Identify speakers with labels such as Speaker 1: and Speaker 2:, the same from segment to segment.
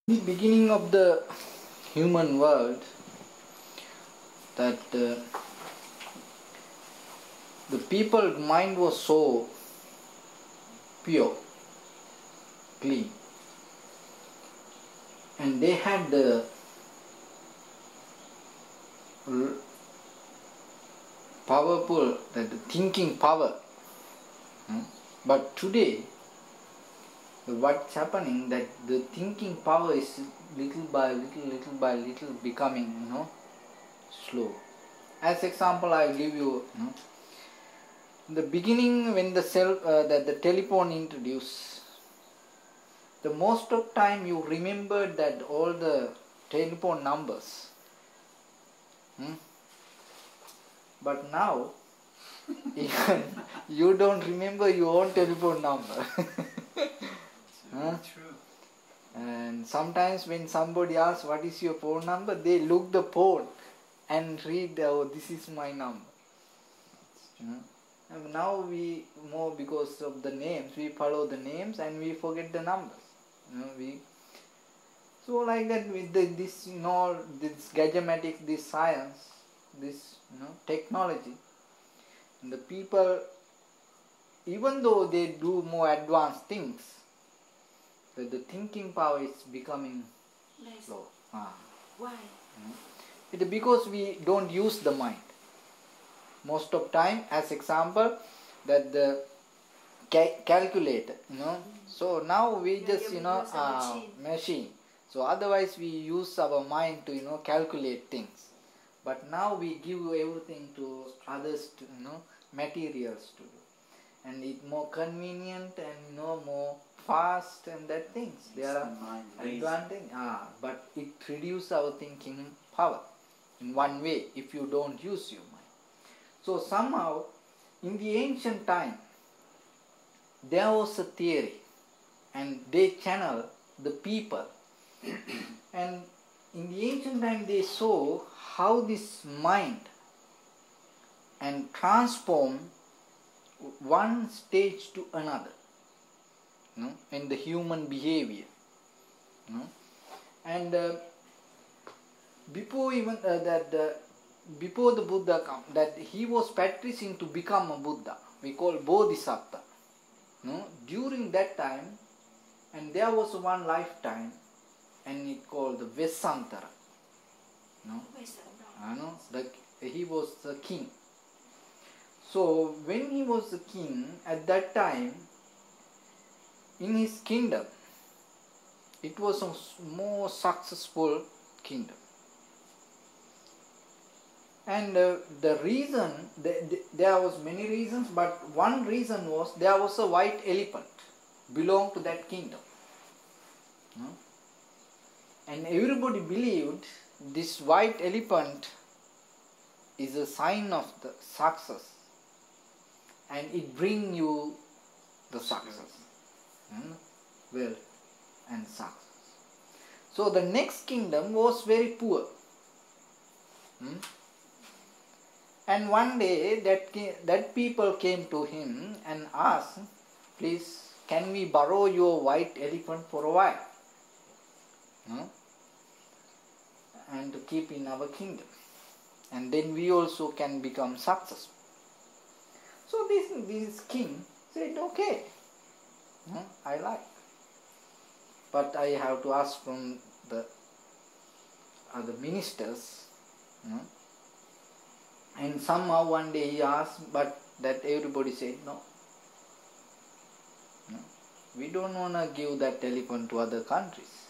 Speaker 1: In the beginning of the human world, that the people's mind was so pure, clean, and they had the powerful, that thinking power. But today, what's happening, that the thinking power is little by little becoming slow. As example, I give you, in the beginning, when the telephone introduced, the most of time you remembered that all the telephone numbers. But now you don't remember your own telephone number.
Speaker 2: True.
Speaker 1: And sometimes when somebody asks what is your phone number, they look the phone and read, oh, this is my number. And now we more, because of the names, we follow the names and we forget the numbers. So like that with this this gadgetics, this science, this technology, and the people, even though they do more advanced things, but the thinking power is becoming slow.
Speaker 3: Why?
Speaker 1: It is because we don't use the mind. Most of time, as example, that the calculator, So now we just machine. So otherwise we use our mind to calculate things. But now we give everything to others to materials to do, and it's more convenient and more fast and that things. There are advantage, but it reduces our thinking power in one way if you don't use your mind. So somehow in the ancient time there was a theory, and they channel the people and in the ancient time they saw how this mind and transform one stage to another in the human behavior. And before even before the Buddha come, that he was practicing to become a Buddha, we call Bodhisattva. During that time, and there was one lifetime, and it called the Vesantara. He was the king. So when he was the king at that time, in his kingdom, it was a more successful kingdom. And the reason, there was many reasons, but one reason was there was a white elephant belonged to that kingdom. And everybody believed this white elephant is a sign of the success, and it brings you the success, wealth and success. So the next kingdom was very poor. And one day that people came to him and asked, please, can we borrow your white elephant for a while? And to keep in our kingdom. And then we also can become successful. So this king said, okay, I like. But I have to ask from the other ministers. And somehow one day he asked, but that everybody said no. We don't want to give that elephant to other countries,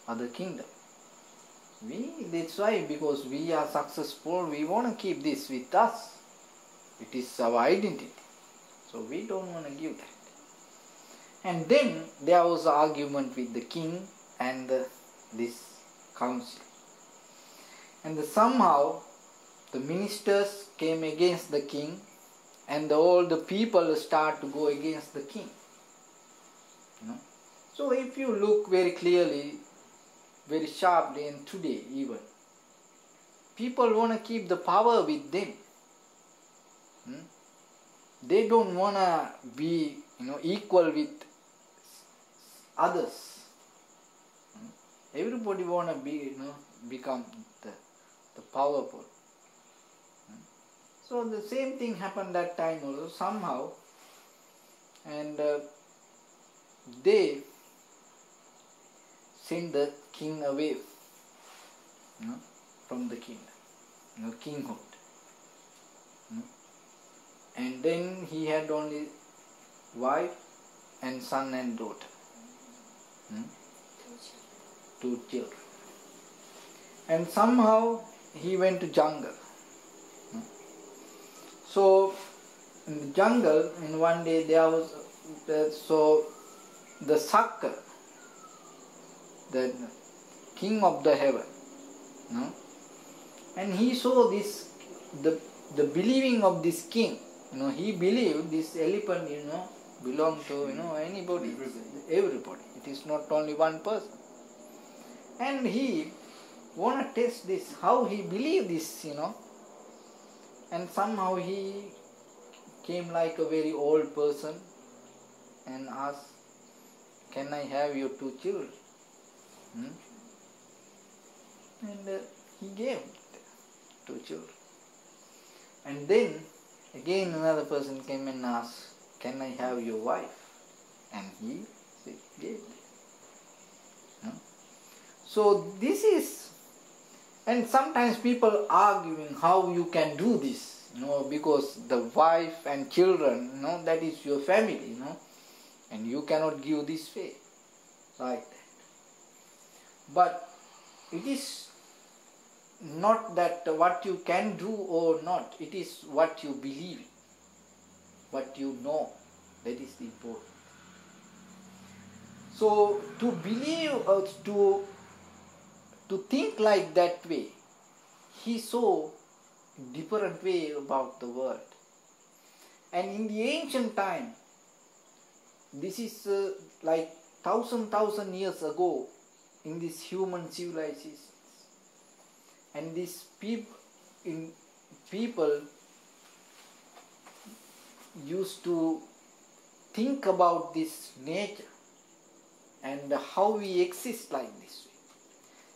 Speaker 1: other kingdom. That's why, because we are successful, we want to keep this with us. It is our identity. So we don't want to give that. And then there was an argument with the king and this council. And somehow the ministers came against the king, and all the people start to go against the king. So if you look very clearly, very sharply, and today even, people want to keep the power with them. They don't want to be equal with others. Everybody wanna be, become the powerful. So the same thing happened that time also somehow, and they sent the king away, from the kingdom, kinghood. And then he had only wife and son and daughter, 2 children. And somehow he went to jungle. So in the jungle, in one day there was the sucker, the king of the heaven, and he saw this, the believing of this king. He believed this elephant, belonged to, anybody, everybody. It is not only one person. And he wanna test this, how he believed this, and somehow he came like a very old person and asked, "Can I have your 2 children?" And he gave 2 children. And then again another person came and asked, "Can I have your wife?" And he gave. So this is, and sometimes people arguing how you can do this, because the wife and children, that is your family, and you cannot give this way, like that. But it is not that what you can do or not, it is what you believe, what you know, that is the important. So to believe, to think like that way, he saw different way about the world. And in the ancient time, this is like thousand years ago, in this human civilization, and these people used to think about this nature and how we exist like this way.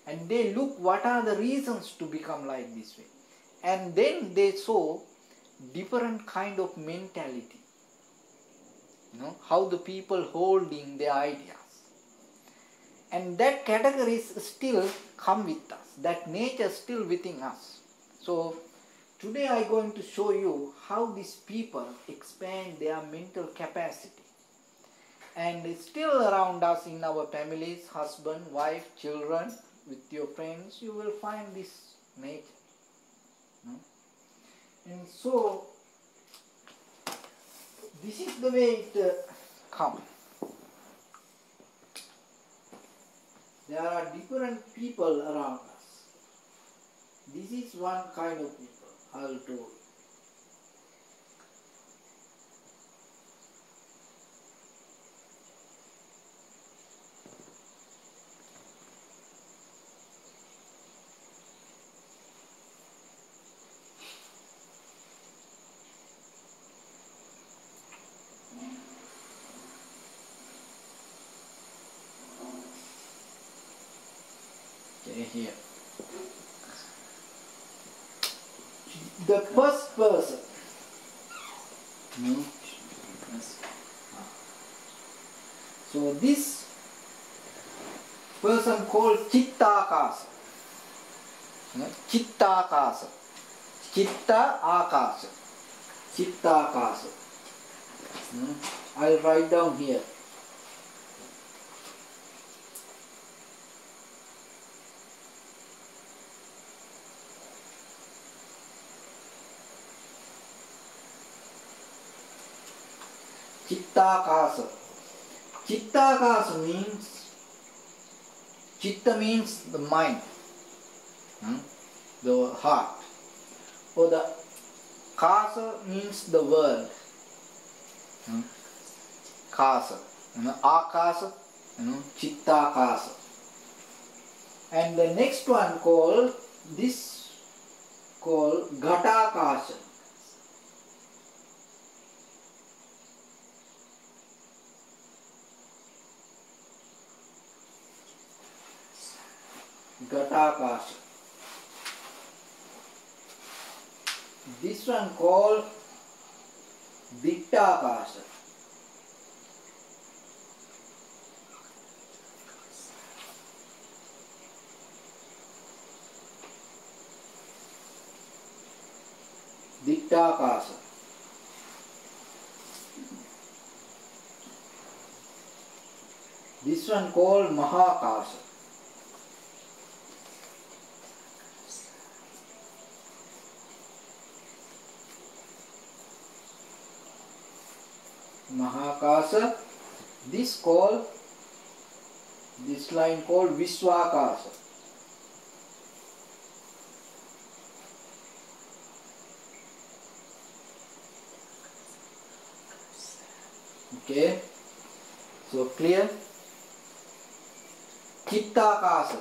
Speaker 1: And they look what are the reasons to become like this way. And then they saw different kind of mentality. How the people holding their ideas. And that categories still come with us. That nature still within us. So today I am going to show you how these people expand their mental capacity. And it's still around us in our families, husband, wife, children, with your friends, you will find this nature. And so, this is the way it comes. There are different people around us. This is one kind of people, I will do. Here. The first person. So this person called Chittakasa. Chittakasa. Chitta Akasa. Chittakasa. I'll write down here. Chittakasa. Chittakasa means, Chitta means the mind, the heart. Or the Kasa means the world. Kasa. Akasa, Chittakasa. And the next one called Ghatakasa. Ghatakasha. This one called Dittakasha. Dittakasha. This one called Mahakasha. Mahakasha. This line called Viswakasha. Okay, so clear? Chittakasha.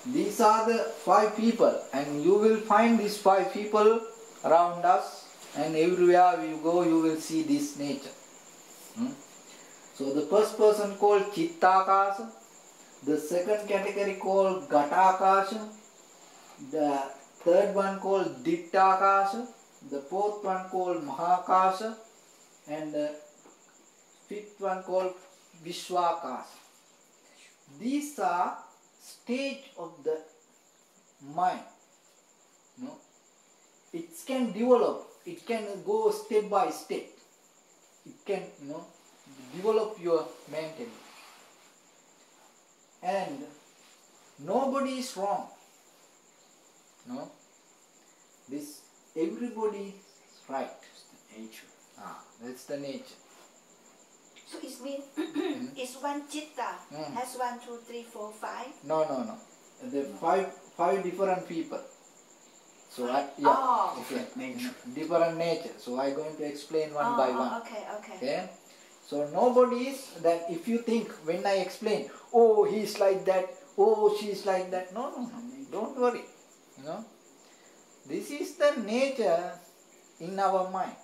Speaker 1: These are the 5 people, and you will find these 5 people around us, and everywhere you go you will see this nature. So the first person called Chittakasha, the second category called Ghatakasha, the third one called Dittakasha, the fourth one called Mahakasha, and the fifth one called Vishwakasha. These are stage of the mind. It can develop, it can go step by step. It can, develop your mentally. And nobody is wrong. This everybody is right.
Speaker 2: It's the nature.
Speaker 1: That's the nature.
Speaker 3: So it means it's one chitta has 1, 2, 3, 4, 5.
Speaker 1: No. The five different people. So
Speaker 2: Nature.
Speaker 1: Different nature. So I'm going to explain one by one.
Speaker 3: Okay.
Speaker 1: So nobody is that if you think when I explain, oh he's like that, oh she's like that. No. Don't worry. This is the nature in our mind.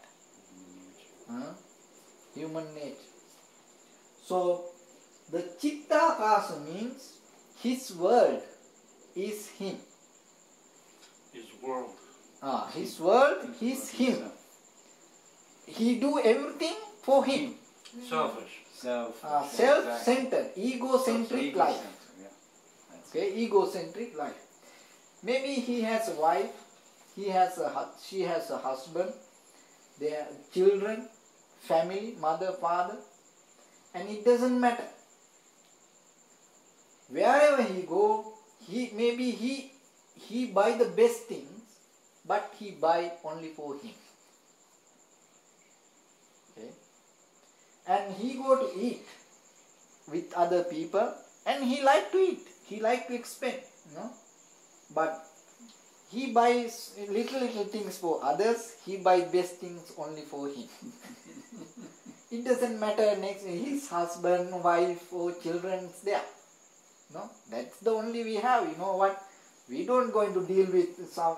Speaker 1: Human nature. So the Chittakasha means his world is him.
Speaker 2: His world.
Speaker 1: His world is him. He do everything for him.
Speaker 2: Selfish.
Speaker 1: Self-centered, egocentric life. Okay, egocentric life. Maybe he has a wife, she has a husband, their children, family, mother, father, and it doesn't matter. Wherever he go, he buy the best things, but he buy only for him. Okay, and he go to eat with other people, and he like to eat. He like to expend, but he buys little things for others. He buys best things only for him. It doesn't matter next his husband, wife, or children's there. That's the only we have. You know what? We don't going to deal with some,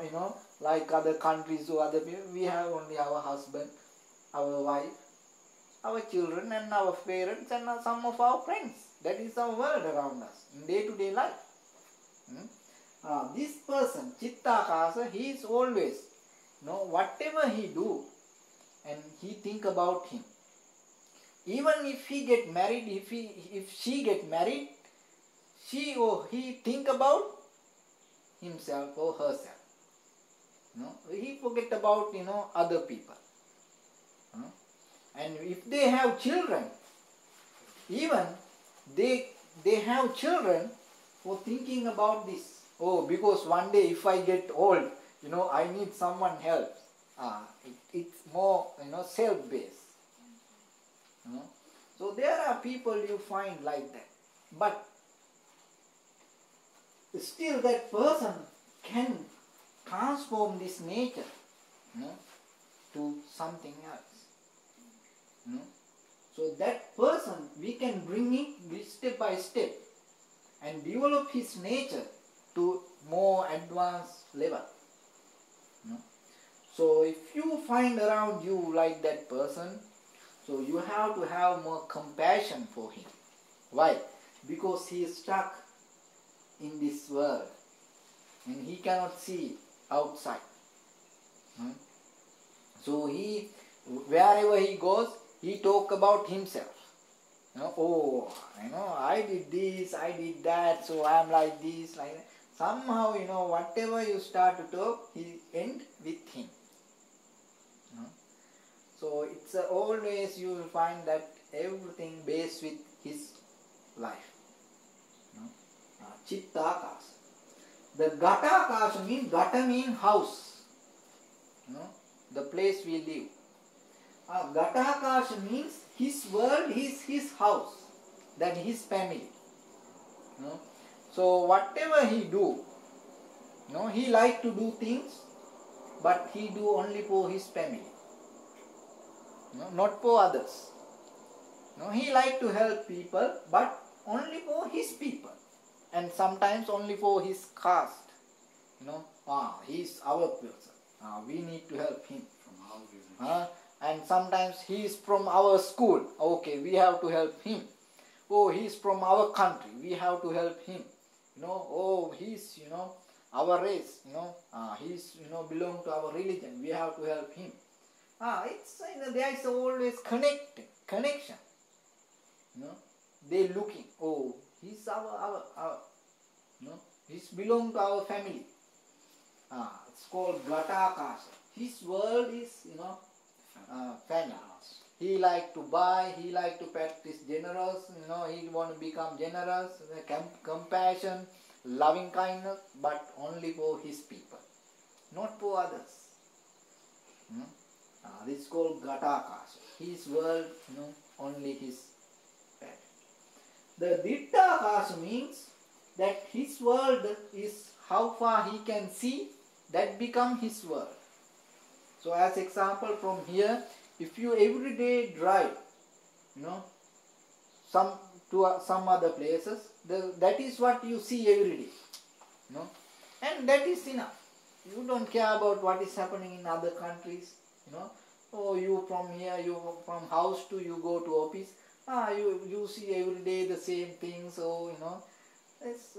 Speaker 1: like other countries or other people. We have only our husband, our wife, our children, and our parents, and some of our friends. That is our world around us in day-to-day life. This person, Chittakasha, he is always, whatever he do, and he think about him. Even if he get married, if she get married, she or he think about himself or herself. He forget about other people. And if they have children, even they have children for thinking about this. Oh, because one day if I get old, I need someone help. It's more self-based. So there are people you find like that, but still that person can transform this nature to something else. So that person, we can bring it step by step and develop his nature to more advanced level. So if you find around you like that person, so you have to have more compassion for him. Why? Because he is stuck in this world, and he cannot see outside. So he, wherever he goes, he talk about himself. I did this, I did that, so I am like this, like that. Somehow, whatever you start to talk, he end with him. So it's always you will find that everything based with his life. Chittakasa. The Gatakasa means, Gata means house. The place we live. Gatakasa means his world is his house, that his family. So whatever he do, he like to do things, but he do only for his family, not for others. He like to help people, but only for his people, and sometimes only for his caste. He's our person. We need to help him.
Speaker 2: From our village.
Speaker 1: And sometimes he is from our school. Okay, we have to help him. Oh, he's from our country. We have to help him. Oh, he's our race. He's belong to our religion. We have to help him. It's there is always connection. They looking. Oh, he's our he's belong to our family. It's called Gatakasa. His world is family. He like to buy, he like to practice generous, he want to become generous, compassion, loving kindness, but only for his people, not for others. This is called Gatakasa. His world, only his family. The Dittakasa means that his world is how far he can see, that become his world. So as example from here, if you every day drive, some other places, that is what you see every day, and that is enough. You don't care about what is happening in other countries, Oh, you from here, you from house to you go to office. You see every day the same things. So it's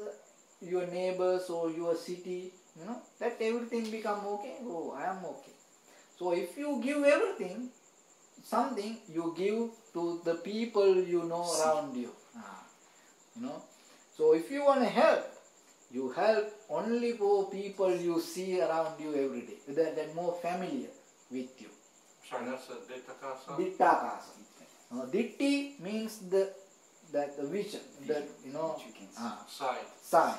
Speaker 1: your neighbors or your city. That everything become okay. Oh, I am okay. So if you give everything, something you give to the people around you. So if you want to help, you help only for people you see around you every day. That more familiar with you.
Speaker 2: Sorry, that's a Dittakasa?
Speaker 1: Dittakasa. Ditti means the vision. Sign.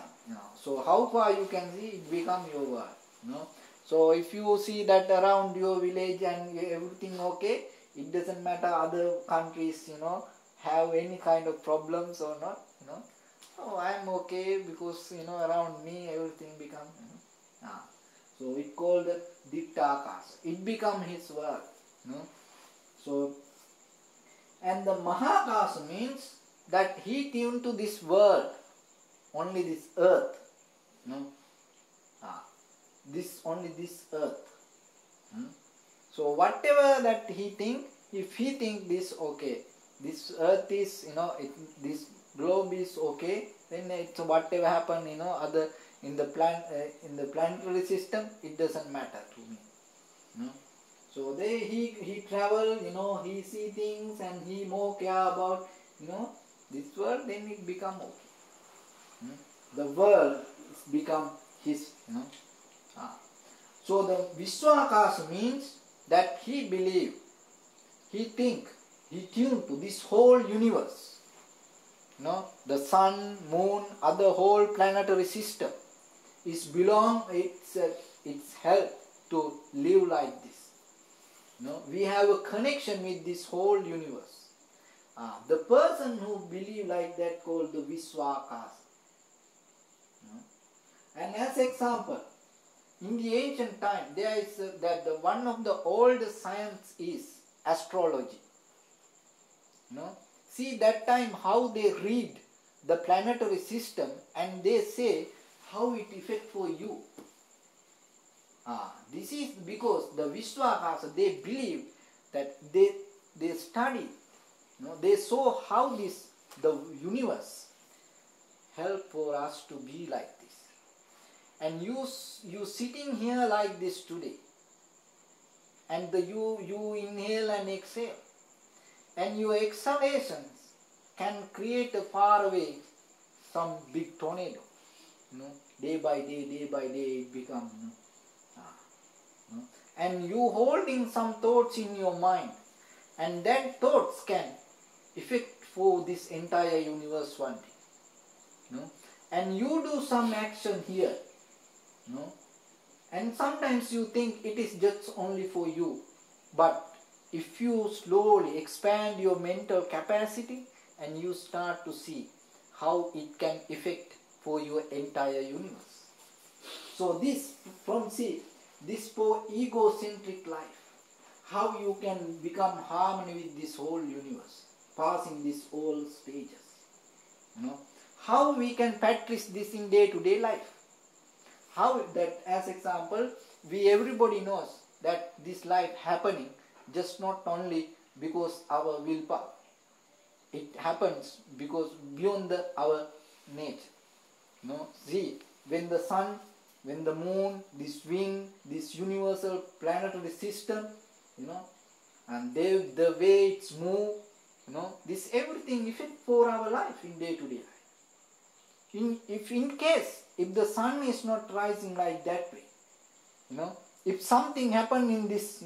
Speaker 1: So how far you can see, it become your word. So if you see that around your village and everything okay, it doesn't matter other countries, have any kind of problems or not, Oh, I am okay because, around me everything become, So it called Dittakasa. It become his word, So, and the Mahakasa means that he tuned to this world, only this earth, only this earth. So whatever that he think, if he think this okay, this earth is, this globe is okay, then it's whatever happen, other in the planetary system, it doesn't matter to me. So he travel, he see things and he more care about, this world, then it become okay. The world is become his, So the Vishwakasa means that he believe, he think, he tuned to this whole universe. The sun, moon, other whole planetary system is it's help to live like this. We have a connection with this whole universe. The person who believe like that called the Vishwakasa. And as example, in the ancient time, there is one of the oldest science is astrology. See that time how they read the planetary system and they say how it affect for you. This is because the Vishwakasa, they believe that they study, they saw how the universe help for us to be like this. And you sitting here like this today, and you inhale and exhale, and your exhalations can create a far away some big tornado. Day by day it becomes. And you holding some thoughts in your mind, and that thoughts can affect for this entire universe one day. And you do some action here, and sometimes you think it is just only for you, but if you slowly expand your mental capacity and you start to see how it can affect for your entire universe. So this for egocentric life, how you can become harmony with this whole universe, passing these all stages. How we can practice this in day-to-day life. How that, as example, everybody knows that this life happening just not only because our willpower. It happens because beyond our nature. See, when the sun, when the moon, this wind, this universal planetary system, and the way it's move, this everything effect for our life in day-to-day life. If the sun is not rising like that way, if something happen in this,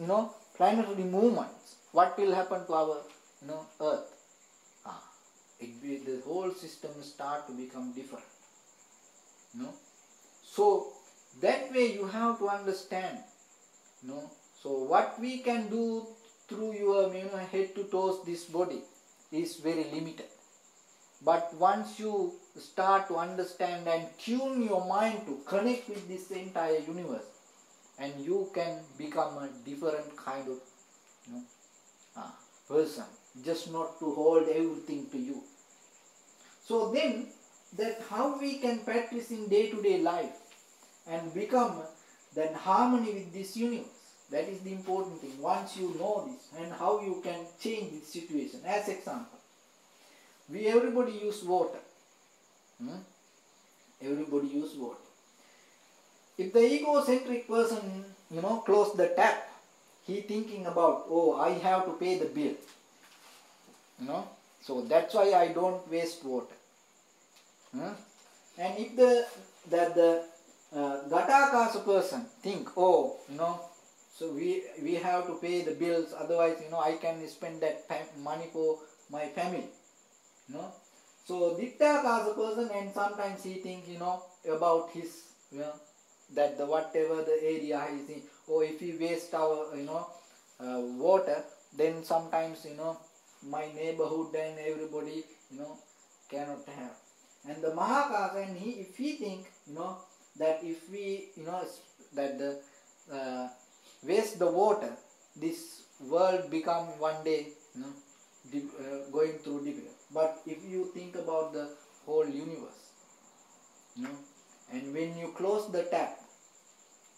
Speaker 1: planetary movements, what will happen to our, earth? The whole system start to become different. So that way you have to understand. So what we can do through your head to toes this body is very limited. But once you start to understand and tune your mind to connect with this entire universe, and you can become a different kind of person, just not to hold everything to you. So then, that how we can practice in day-to-day life and become that harmony with this universe. That is the important thing. Once you know this, and how you can change this situation. As example, everybody use water. Everybody use water. If the egocentric person, close the tap, he thinking about, oh, I have to pay the bill. So that's why I don't waste water. And if the Gatakasa person think, oh, so we have to pay the bills, otherwise, I can spend that money for my family. So Dittakasa person, and sometimes he think, about his, that whatever the area he is in, or if he waste our, water, then sometimes, my neighborhood and everybody, cannot have. And the Mahakasa, and if he think, that if we, that the waste the water, this world become one day, going through difficult. But if you think about the whole universe, and when you close the tap,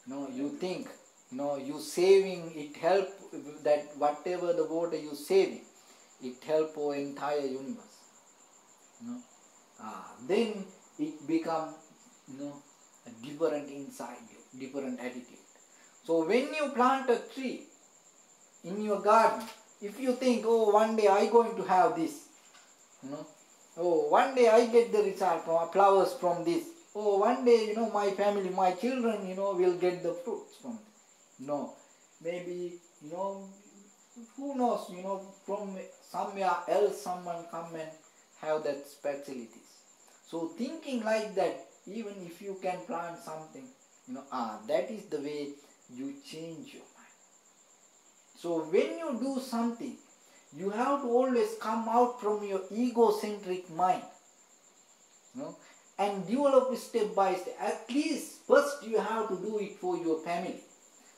Speaker 1: you think, you saving, it help that whatever the water you saving, it help for entire universe. Then it become, a different inside you, different attitude. So when you plant a tree in your garden, if you think, oh, one day I going to have this, oh, one day I get the result from flowers from this, oh, one day, my family, my children, will get the fruits from it. No, maybe, who knows, from somewhere else someone come and have that facilities. So thinking like that, even if you can plant something, that is the way you change your mind. So when you do something, you have to always come out from your egocentric mind, and develop step by step. At least first you have to do it for your family.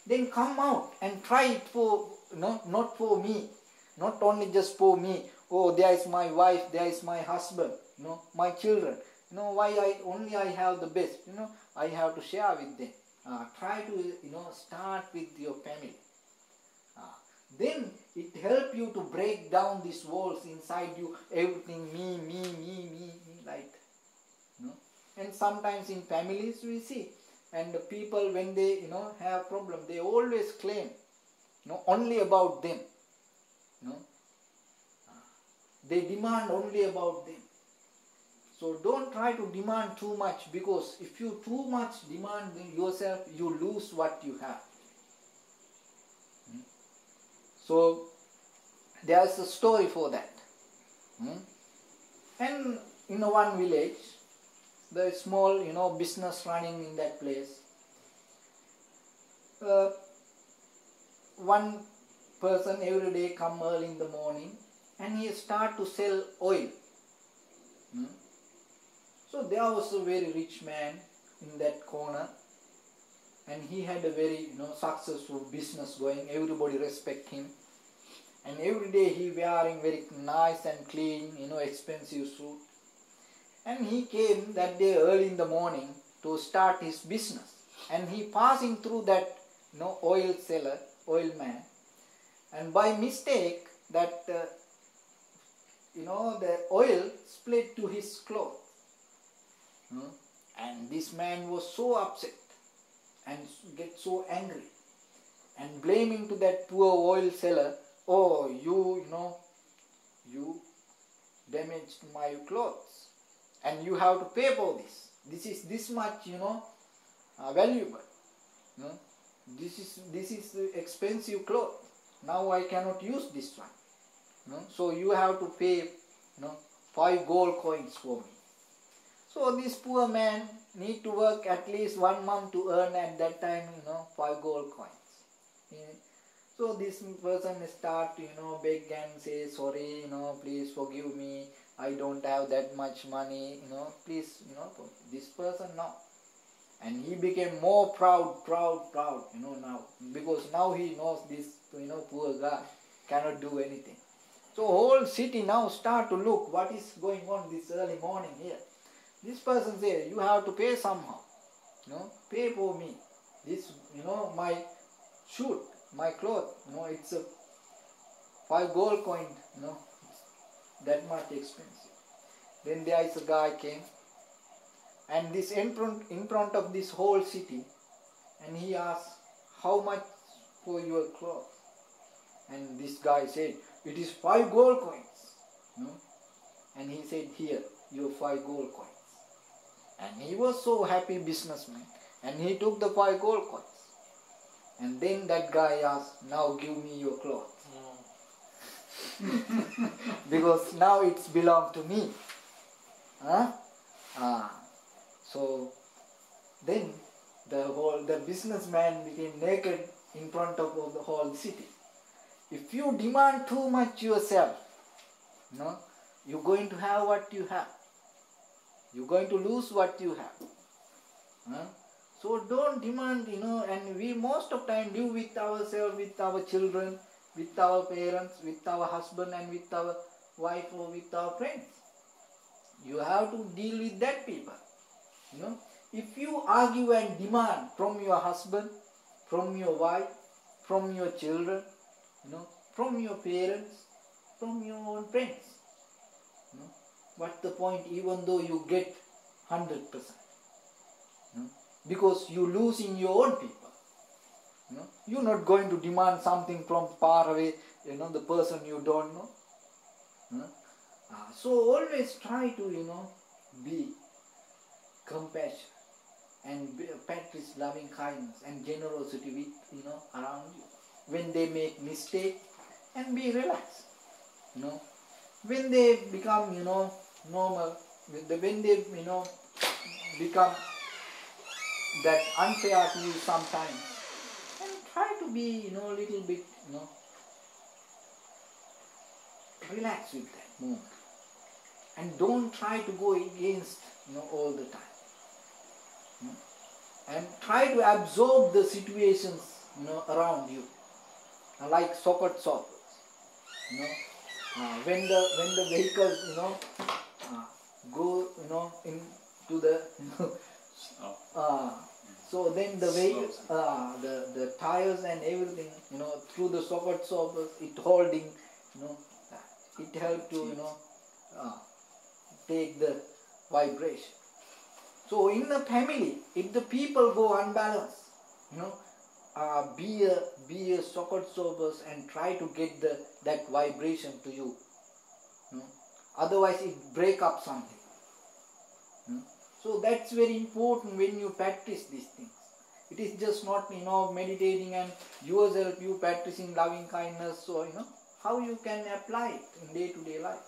Speaker 1: Then come out and try it for, not for me, not only just for me. Oh, there is my wife, there is my husband, my children. Why I have the best, I have to share with them. Try to, start with your family. Then it helps you to break down these walls inside you, everything me, like that. sometimes in families we see, and the people when they have problem, they always claim only about them. They demand only about them. So don't try to demand too much, because if you too much demand yourself, you lose what you have. So there's a story for that. And in one village, there is small business running in that place. One person every day come early in the morning and he start to sell oil. So there was a very rich man in that corner, and he had a very successful business going. Everybody respect him, and every day he wearing very nice and clean expensive suit. And he came that day early in the morning to start his business, and he passing through that oil seller, oil man, and by mistake that the oil split to his cloth. And this man was so upset and get so angry and blaming to that poor oil seller, "Oh, you damaged my clothes and you have to pay for this. This is this much valuable. This is expensive cloth. Now I cannot use this one. So you have to pay 5 gold coins for me." So this poor man need to work at least 1 month to earn at that time 5 gold coins. So this person start beg and say, "Sorry, please forgive me. I don't have that much money. Please this person now." And he became more proud now, because now he knows this poor guy cannot do anything. So whole city now start to look what is going on this early morning here. This person says, "You have to pay somehow. Pay for me. This my shoot, my cloth. It's a 5 gold coin. That much expensive." Then there is a guy came, and this in front of this whole city, and he asked, "How much for your cloth?" And this guy said, "It is 5 gold coins." And he said, "Here, your 5 gold coins." And he was so happy businessman, and he took the 5 gold coins. And then that guy asked, "Now give me your cloth." Because now it's belong to me. So then the businessman became naked in front of the whole city. If you demand too much yourself, you're going to have what you have. You're going to lose what you have. So don't demand, and we most of time live with ourselves, with our children, with our parents, with our husband and with our wife or with our friends. You have to deal with that people. If you argue and demand from your husband, from your wife, from your children, from your parents, from your own friends, what's the point even though you get 100%? Because you lose in your own people. You're not going to demand something from far away, the person you don't know. So always try to, be compassion and practice loving kindness and generosity with, around you. When they make mistake, and be relaxed. When they become, normal, when they, become that unfair to you sometimes, and try to be, little bit, relax with that moment. And don't try to go against, all the time. And try to absorb the situations, around you. Like socket sockets. When the vehicles, go, into the, so then the vehicle, the tires and everything, through the socket sockets, it holding, it helps to, take the vibration. So in the family, if the people go unbalanced, you know, be a socket sobers and try to get that vibration to you. You know? Otherwise it break up something. You know? So that's very important when you practice these things. It is just not, you know, meditating and yourself you practicing loving kindness, or, you know, how you can apply it in day-to-day life.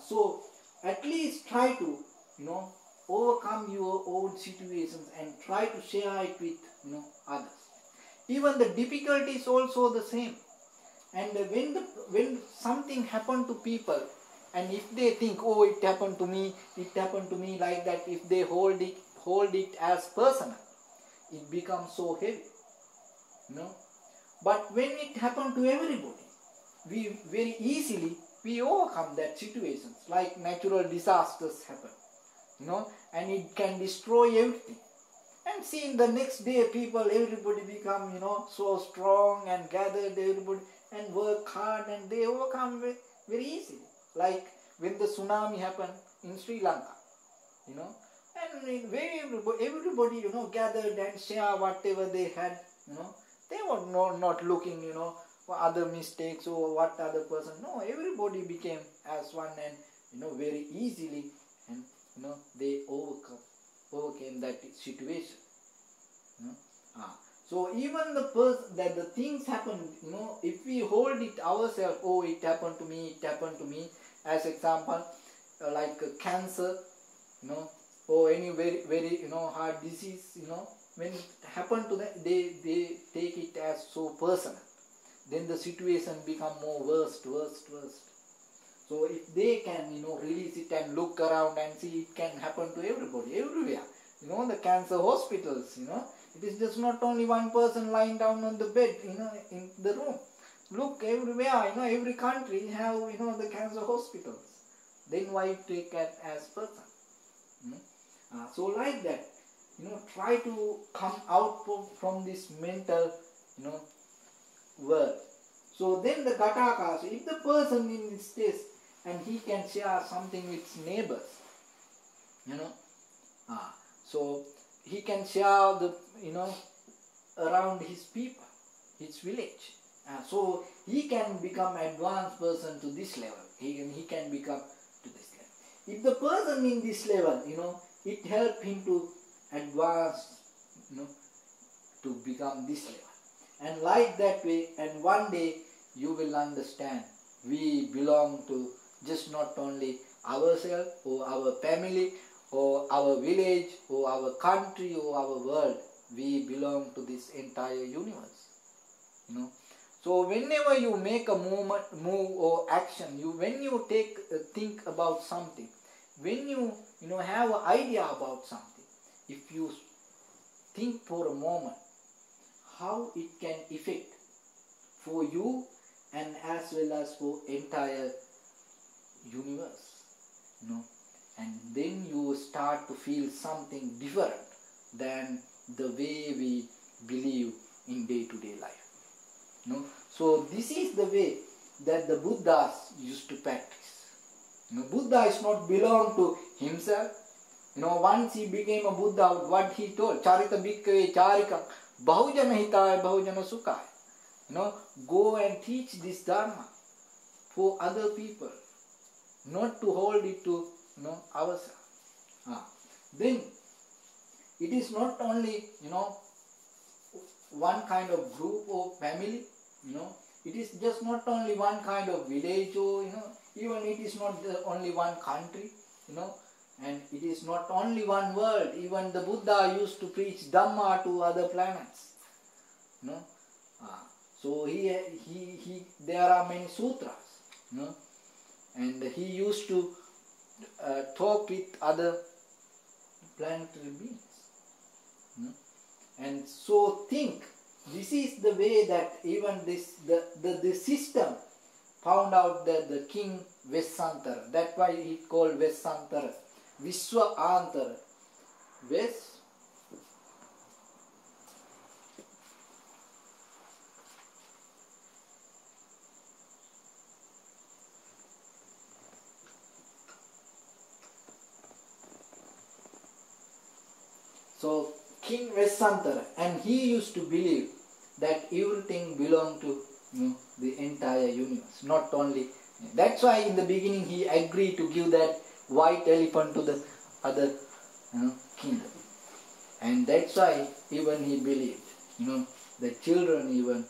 Speaker 1: So at least try to, you know, overcome your own situations and try to share it with, you know, others. Even the difficulty is also the same. And when something happened to people, and if they think, oh, it happened to me like that, if they hold it as personal, it becomes so heavy. You know? But when it happened to everybody, we very easily we overcome that situations. Like natural disasters happen, you know, and it can destroy everything. And see, in the next day, everybody become, you know, so strong and gathered, everybody, and work hard, and they overcome very easily. Like when the tsunami happened in Sri Lanka, you know, and where everybody, you know, gathered and share whatever they had, you know. They were not looking, you know, for other mistakes or what other person. No, everybody became as one, and, you know, very easily, and, you know, they overcame that situation. You know? So even the things happen, you know, if we hold it ourselves, oh, it happened to me, as example, like cancer, you know, or any very you know, hard disease, you know, when it happened to them, they take it as so personal. Then the situation become more worst. So if they can, you know, release it and look around and see, it can happen to everybody, everywhere. You know, the cancer hospitals, you know, it is just not only one person lying down on the bed, you know, in the room. Look everywhere, you know, every country have, you know, the cancer hospitals. Then why take it as person? So like that, you know, try to come out from this mental, you know, world. So then the Gataka, so if the person in this state and he can share something with his neighbors, you know, so he can share the, you know, around his people, his village. So he can become advanced person to this level. He can become to this level. If the person in this level, you know, it help him to advance, you know, to become this level. And like that way, and one day you will understand we belong to just not only ourselves or our family or our village or our country or our world. We belong to this entire universe. You know. So whenever you make a move or action, when you think about something, when you know, have an idea about something, if you think for a moment how it can affect for you and as well as for entire universe, you know, and then you start to feel something different than the way we believe in day-to-day life. You know? So this is the way that the Buddhas used to practice. You know, Buddha is not belong to himself. You know, once he became a Buddha, what he told, Charita Bhikkhave Charikam, Bahujana Hitaya Bahujana Sukhaya. You know, go and teach this Dharma for other people, not to hold it to, you know, ourselves. Then it is not only, you know, one kind of group or family, you know, it is just not only one kind of village or, you know, even it is not only one country, you know, and it is not only one world. Even the Buddha used to preach Dhamma to other planets, you know. So there are many sutras, you know, and he used to talk with other planetary beings, you know? And so think, this is the way that even the system found out the king Vesantara. That's why he called Vesantara, Vishwa Antara. So King Shantha, and he used to believe that everything belonged to the entire universe, not only. That's why in the beginning he agreed to give that white elephant to the other kingdom, and that's why even he believed, the children even.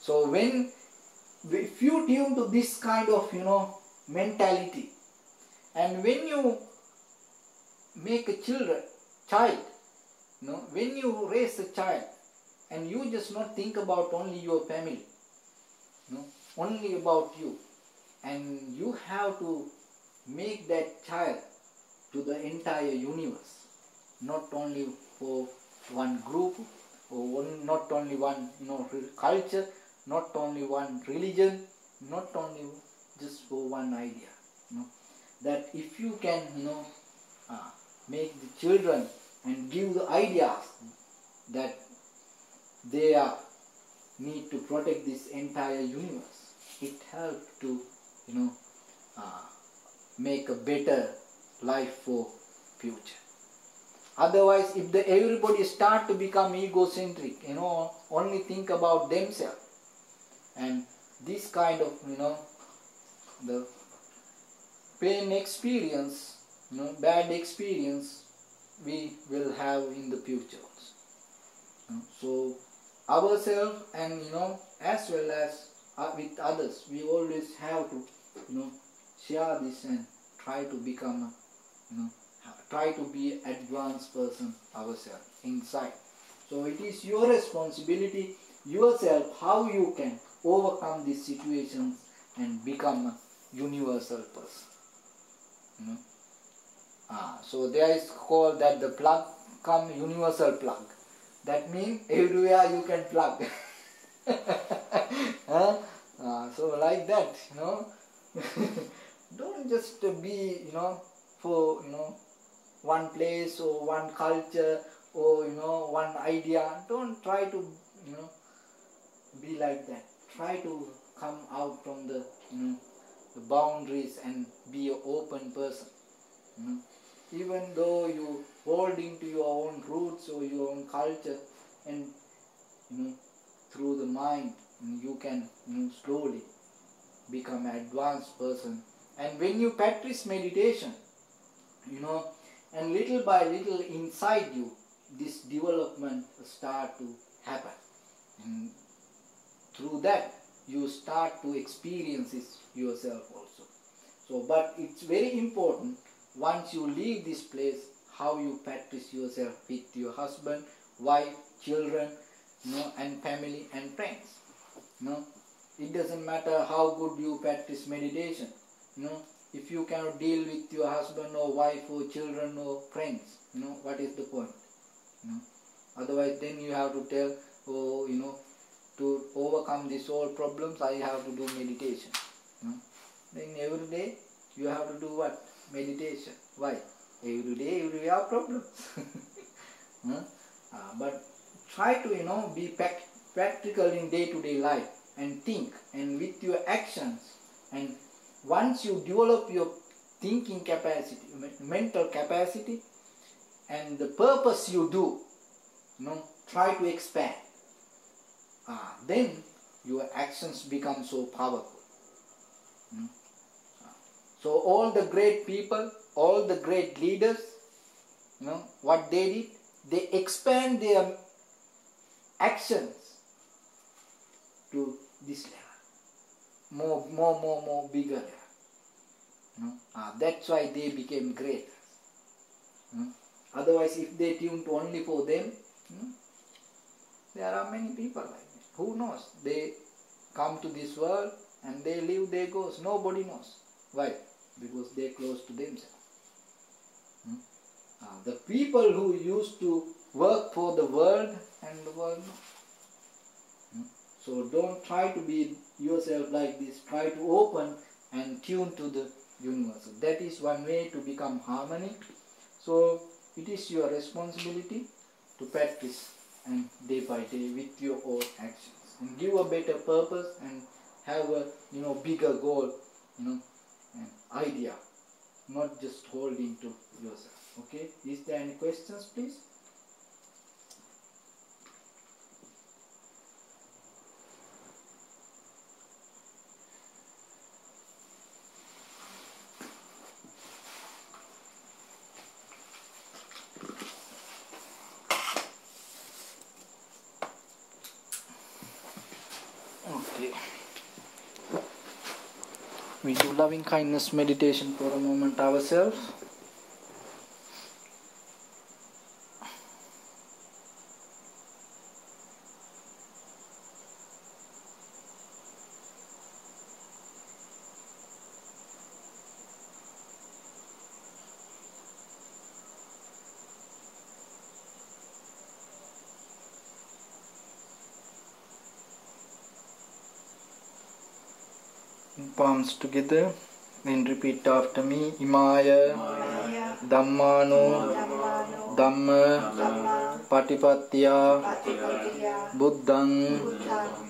Speaker 1: So if you tune to this kind of mentality, and when you make a child, when you raise a child, and you just not think about only your family, only about you, and you have to make that child to the entire universe, not only for one group, or not only one culture, not only one religion, not only just for one idea. That if you can make the children and give the ideas that they need to protect this entire universe, it helps to make a better life for future. Otherwise, if everybody start to become egocentric, only think about themselves, and this kind of the pain experience, bad experience we will have in the future also. So ourselves, and as well as with others, we always have to share this and try to become try to be advanced person ourselves inside. So it is your responsibility yourself how you can overcome these situations and become a universal person. So there is called that the plug come universal plug. That means everywhere you can plug. So like that, don't just be for one place or one culture or one idea. Don't try to be like that. Try to come out from the the boundaries and be an open person. Even though you holding to your own roots or your own culture, and through the mind you can slowly become an advanced person. And when you practice meditation, and little by little inside you, this development start to happen, and through that you start to experience it yourself also. So, but it's very important, once you leave this place, how you practice yourself with your husband, wife, children, and family and friends. It doesn't matter how good you practice meditation. If you cannot deal with your husband or wife or children or friends, what is the point? Otherwise, then you have to tell, to overcome these all problems, I have to do meditation. Then every day you have to do what? Meditation. Why? Every day you have problems. But try to be practical in day-to-day life and think, and with your actions. And once you develop your thinking capacity, mental capacity, and the purpose you do, try to expand. Then your actions become so powerful. So all the great people, all the great leaders, what they did, they expand their actions to this level, more bigger level. That's why they became great. Otherwise, if they tuned only for them, there are many people like that. Who knows? They come to this world and they live, they go. Nobody knows. Why? Because they are close to themselves. The people who used to work for the world, and the world knows. So don't try to be yourself like this. Try to open and tune to the universe. That is one way to become harmony. So it is your responsibility to practice, and day by day with your own actions, and give a better purpose and have a bigger goal, and idea not just holding to yourself. Okay, is there any questions, please? Okay. We do loving kindness meditation for a moment ourselves. Palms together, then repeat after me. Imaya Dhammano Dhamma Patipatya Buddhang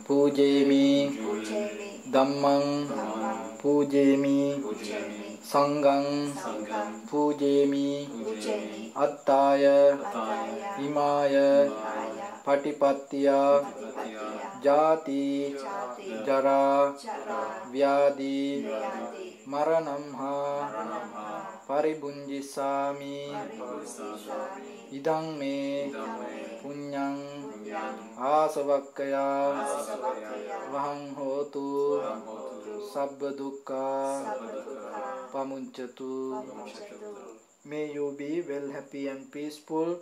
Speaker 1: Pujemi Dhammang Pujemi Sanghang Pujemi Attaya Imaya Patipatya Jati Jara Vyadi Maranamha Paribunjisami Idang me Punyang Asavakkaya Vahang hotu Sabba dukkha Pamunchatu. May you be well, happy and peaceful.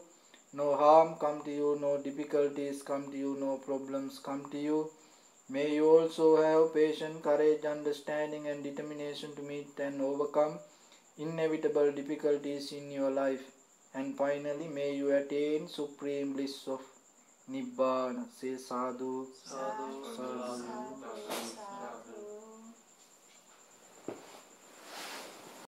Speaker 1: No harm come to you, no difficulties come to you, no problems come to you. May you also have patience, courage, understanding and determination to meet and overcome inevitable difficulties in your life. And finally, may you attain supreme bliss of Nibbana. Say sadhu, sadhu, sadhu.